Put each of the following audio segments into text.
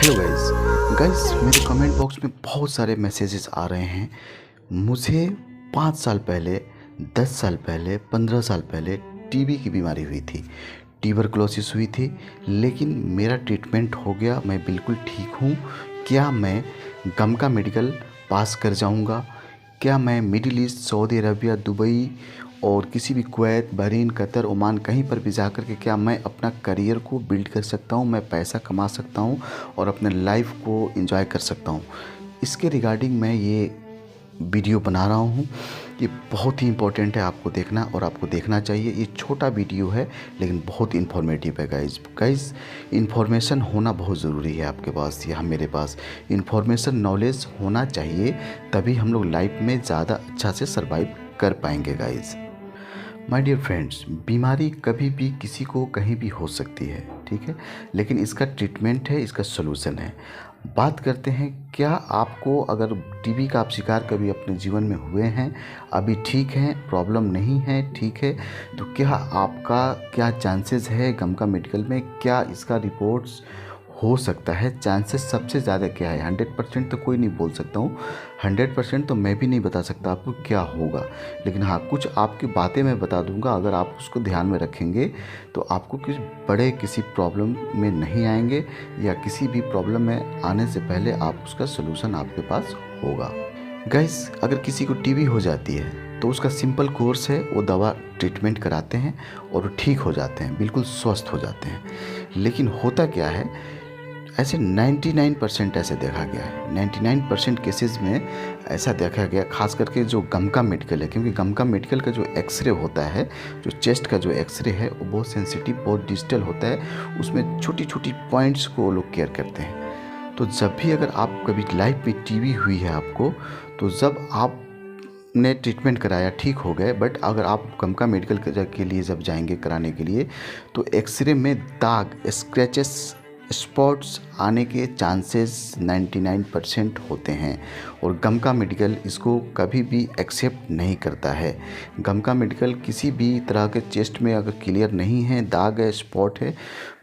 Hello guys मेरे comment box में बहुत सारे मैसेजेस आ रहे हैं। मुझे 5 साल पहले, 10 साल पहले, 15 साल पहले टीबी की बीमारी हुई थी, ट्यूबरकुलोसिस हुई थी, लेकिन मेरा ट्रीटमेंट हो गया, मैं बिल्कुल ठीक हूँ। क्या मैं गमका मेडिकल पास कर जाऊँगा? क्या मैं middle east, Saudi Arabia, Dubai और किसी भी कुवैत, बहरीन, कतर, ओमान कहीं पर भी जा कर के क्या मैं अपना करियर को बिल्ड कर सकता हूँ, मैं पैसा कमा सकता हूँ और अपने लाइफ को एंजॉय कर सकता हूँ? इसके रिगार्डिंग मैं ये वीडियो बना रहा हूँ। ये बहुत ही इम्पोर्टेंट है आपको देखना और आपको देखना चाहिए। ये छोटा वीडियो है लेकिन बहुत इन्फॉर्मेटिव है गाइस। इन्फॉर्मेशन होना बहुत ज़रूरी है आपके पास या मेरे पास। इन्फॉर्मेशन, नॉलेज होना चाहिए, तभी हम लोग लाइफ में ज़्यादा अच्छा से सर्वाइव कर पाएंगे गाइस। माय डियर फ्रेंड्स, बीमारी कभी भी किसी को कहीं भी हो सकती है, ठीक है, लेकिन इसका ट्रीटमेंट है, इसका सलूशन है। बात करते हैं, क्या आपको अगर टीबी का आप शिकार कभी अपने जीवन में हुए हैं, अभी ठीक हैं, प्रॉब्लम नहीं है, ठीक है, तो क्या आपका क्या चांसेस है गमका मेडिकल में? क्या इसका रिपोर्ट्स हो सकता है? चांसेस सबसे ज़्यादा क्या है? 100% तो कोई नहीं बोल सकता हूँ, 100% तो मैं भी नहीं बता सकता आपको क्या होगा, लेकिन हाँ, कुछ आपकी बातें मैं बता दूंगा। अगर आप उसको ध्यान में रखेंगे तो आपको किसी प्रॉब्लम में नहीं आएंगे, या किसी भी प्रॉब्लम में आने से पहले आप उसका सलूशन आपके पास होगा। गाइस, अगर किसी को टीबी हो जाती है तो उसका सिंपल कोर्स है, वो दवा ट्रीटमेंट कराते हैं और वो ठीक हो जाते हैं, बिल्कुल स्वस्थ हो जाते हैं। लेकिन होता क्या है, ऐसे 99% ऐसे देखा गया है, 99% केसेस में ऐसा देखा गया, खास करके जो गमका मेडिकल है, क्योंकि गमका मेडिकल का जो एक्सरे होता है, जो चेस्ट का जो एक्सरे है, वो बहुत सेंसिटिव, बहुत डिजिटल होता है। उसमें छोटी छोटी पॉइंट्स को लोग केयर करते हैं। तो जब भी अगर आप कभी लाइफ में टीबी हुई है आपको, तो जब आप ने ट्रीटमेंट कराया, ठीक हो गए, बट अगर आप गमका मेडिकल के लिए जब जाएंगे कराने के लिए, तो एक्सरे में दाग, स्क्रैचेस, स्पॉट्स आने के चांसेस 99% होते हैं, और गमका मेडिकल इसको कभी भी एक्सेप्ट नहीं करता है। गमका मेडिकल किसी भी तरह के चेस्ट में अगर क्लियर नहीं है, दाग है, स्पॉट है,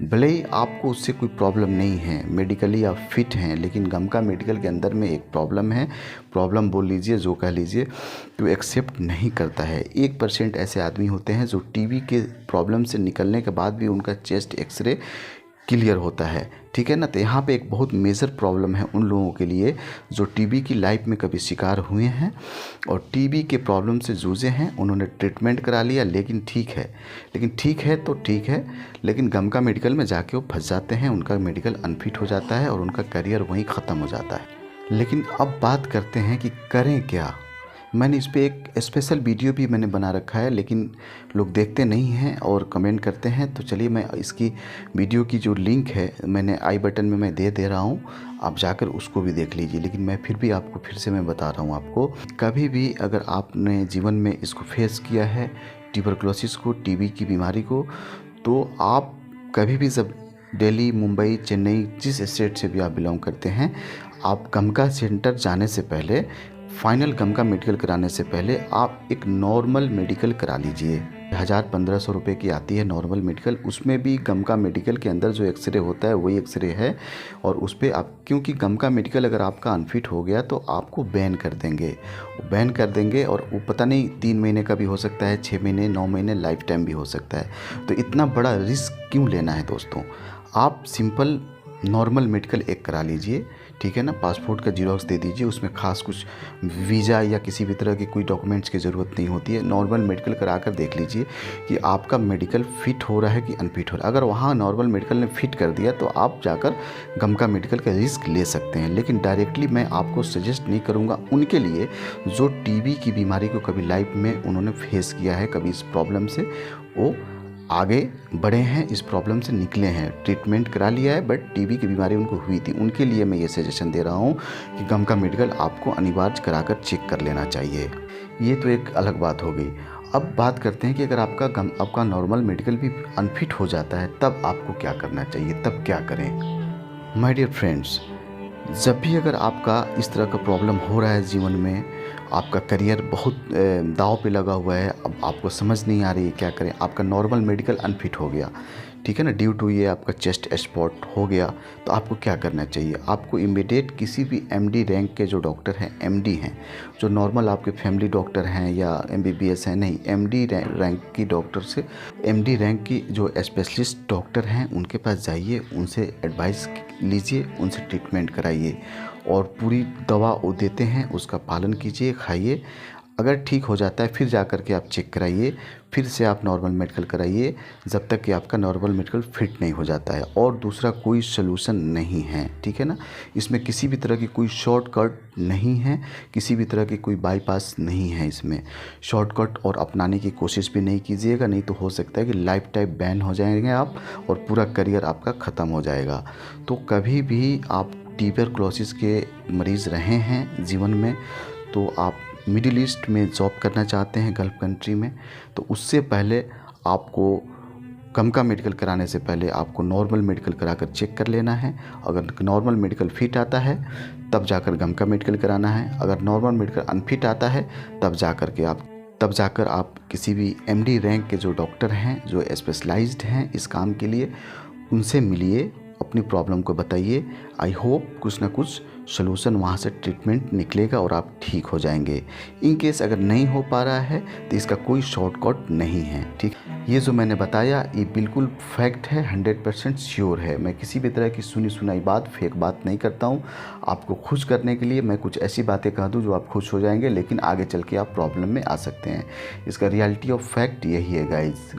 भले ही आपको उससे कोई प्रॉब्लम नहीं है, मेडिकली आप फिट हैं, लेकिन गमका मेडिकल के अंदर में एक प्रॉब्लम है, प्रॉब्लम बोल लीजिए, जो कह लीजिए, तो एक्सेप्ट नहीं करता है। 1% ऐसे आदमी होते हैं जो टीबी के प्रॉब्लम से निकलने के बाद भी उनका चेस्ट एक्सरे क्लियर होता है, ठीक है ना। तो यहाँ पे एक बहुत मेजर प्रॉब्लम है उन लोगों के लिए जो टीबी की लाइफ में कभी शिकार हुए हैं और टीबी के प्रॉब्लम से जूझे हैं, उन्होंने ट्रीटमेंट करा लिया, लेकिन ठीक है तो ठीक है, लेकिन गमका मेडिकल में जाके वो फंस जाते हैं, उनका मेडिकल अनफिट हो जाता है और उनका करियर वहीं ख़त्म हो जाता है। लेकिन अब बात करते हैं कि करें क्या। मैंने इस पर एक स्पेशल वीडियो भी मैंने बना रखा है, लेकिन लोग देखते नहीं हैं और कमेंट करते हैं। तो चलिए, मैं इसकी वीडियो की जो लिंक है मैंने आई बटन में मैं दे रहा हूँ, आप जाकर उसको भी देख लीजिए। लेकिन मैं फिर भी आपको फिर से मैं बता रहा हूँ, आपको कभी भी अगर आपने जीवन में इसको फेस किया है, ट्यूबरकुलोसिस को, टीबी की बीमारी को, तो आप कभी भी जब दिल्ली, मुंबई, चेन्नई, जिस स्टेट से भी आप बिलोंग करते हैं, आप गमका सेंटर जाने से पहले, फाइनल गमका मेडिकल कराने से पहले आप एक नॉर्मल मेडिकल करा लीजिए। 1000-1500 रुपये की आती है नॉर्मल मेडिकल। उसमें भी गमका मेडिकल के अंदर जो एक्सरे होता है वही एक्सरे है, और उस पर आप, क्योंकि गमका मेडिकल अगर आपका अनफिट हो गया तो आपको बैन कर देंगे, और वो पता नहीं 3 महीने का भी हो सकता है, 6 महीने, 9 महीने, लाइफ टाइम भी हो सकता है। तो इतना बड़ा रिस्क क्यों लेना है दोस्तों? आप सिंपल नॉर्मल मेडिकल एक करा लीजिए, ठीक है ना। पासपोर्ट का जीरोक्स दे दीजिए, उसमें खास कुछ वीज़ा या किसी भी तरह की कोई डॉक्यूमेंट्स की ज़रूरत नहीं होती है। नॉर्मल मेडिकल करा कर देख लीजिए कि आपका मेडिकल फ़िट हो रहा है कि अनफिट हो रहा है। अगर वहाँ नॉर्मल मेडिकल ने फ़िट कर दिया तो आप जाकर गमका मेडिकल का रिस्क ले सकते हैं, लेकिन डायरेक्टली मैं आपको सजेस्ट नहीं करूँगा उनके लिए जो टीबी की बीमारी को कभी लाइफ में उन्होंने फेस किया है, कभी इस प्रॉब्लम से वो आगे बढ़े हैं, इस प्रॉब्लम से निकले हैं, ट्रीटमेंट करा लिया है, बट टीबी की बीमारी उनको हुई थी। उनके लिए मैं ये सजेशन दे रहा हूँ कि गमका मेडिकल आपको अनिवार्य कराकर चेक कर लेना चाहिए। ये तो एक अलग बात हो गई। अब बात करते हैं कि अगर आपका नॉर्मल मेडिकल भी अनफिट हो जाता है, तब आपको क्या करना चाहिए, तब क्या करें? माय डियर फ्रेंड्स, जब भी अगर आपका इस तरह का प्रॉब्लम हो रहा है जीवन में, आपका करियर बहुत दांव पे लगा हुआ है, अब आपको समझ नहीं आ रही है क्या करें, आपका नॉर्मल मेडिकल अनफिट हो गया, ठीक है ना, ड्यू टू ये आपका चेस्ट स्पॉट हो गया, तो आपको क्या करना चाहिए, आपको इमीडिएट किसी भी एमडी रैंक के जो डॉक्टर हैं, एमडी हैं, जो नॉर्मल आपके फैमिली डॉक्टर हैं या एमबीबीएस हैं, नहीं, एमडी रैंक की डॉक्टर से, एमडी रैंक की जो स्पेशलिस्ट डॉक्टर हैं उनके पास जाइए, उनसे एडवाइस लीजिए, उनसे ट्रीटमेंट कराइए और पूरी दवा वो देते हैं उसका पालन कीजिए, खाइए। अगर ठीक हो जाता है फिर जा कर के आप चेक कराइए, फिर से आप नॉर्मल मेडिकल कराइए, जब तक कि आपका नॉर्मल मेडिकल फिट नहीं हो जाता है। और दूसरा कोई सलूशन नहीं है, ठीक है ना, इसमें किसी भी तरह की कोई शॉर्टकट नहीं है, किसी भी तरह की कोई बाईपास नहीं है। इसमें शॉर्टकट और अपनाने की कोशिश भी नहीं कीजिएगा, नहीं तो हो सकता है कि लाइफ टाइम बैन हो जाएंगे आप और पूरा करियर आपका ख़त्म हो जाएगा। तो कभी भी आप ट्यूबरक्लोसिस के मरीज़ रहे हैं जीवन में, तो आप मिडिल ईस्ट में जॉब करना चाहते हैं, गल्फ़ कंट्री में, तो उससे पहले आपको गमका मेडिकल कराने से पहले आपको नॉर्मल मेडिकल कराकर चेक कर लेना है। अगर नॉर्मल मेडिकल फिट आता है तब जाकर गमका मेडिकल कराना है, अगर नॉर्मल मेडिकल अनफिट आता है तब जाकर आप किसी भी एमडी रैंक के जो डॉक्टर हैं, जो स्पेशलाइज्ड हैं इस काम के लिए, उनसे मिलिए, अपनी प्रॉब्लम को बताइए। आई होप कुछ ना कुछ सलूशन वहाँ से ट्रीटमेंट निकलेगा और आप ठीक हो जाएंगे। इन केस अगर नहीं हो पा रहा है तो इसका कोई शॉर्टकट नहीं है, ठीक। ये जो मैंने बताया ये बिल्कुल फैक्ट है, 100% श्योर है। मैं किसी भी तरह की सुनी सुनाई बात, फेक बात नहीं करता हूँ। आपको खुश करने के लिए मैं कुछ ऐसी बातें कह दूँ जो आप खुश हो जाएंगे, लेकिन आगे चल के आप प्रॉब्लम में आ सकते हैं। इसका रियलिटी ऑफ फैक्ट यही है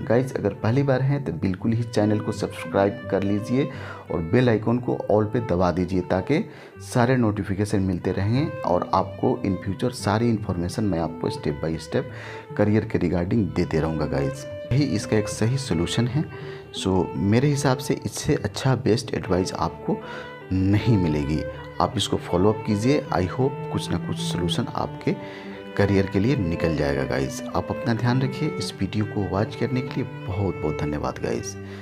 गाइज। अगर पहली बार हैं तो बिल्कुल ही चैनल को सब्सक्राइब कर लीजिए और बेल आइकॉन को ऑल पे दबा दीजिए, ताकि सारे नोटिफिकेशन मिलते रहें और आपको इन फ्यूचर सारी इन्फॉर्मेशन मैं आपको स्टेप बाय स्टेप करियर के रिगार्डिंग देते रहूँगा गाइज। यही इसका एक सही सोल्यूशन है। सो मेरे हिसाब से इससे अच्छा बेस्ट एडवाइस आपको नहीं मिलेगी। आप इसको फॉलोअप कीजिए, आई होप कुछ ना कुछ सोल्यूशन आपके करियर के लिए निकल जाएगा गाइज। आप अपना ध्यान रखिए। इस वीडियो को वॉच करने के लिए बहुत बहुत धन्यवाद गाइज।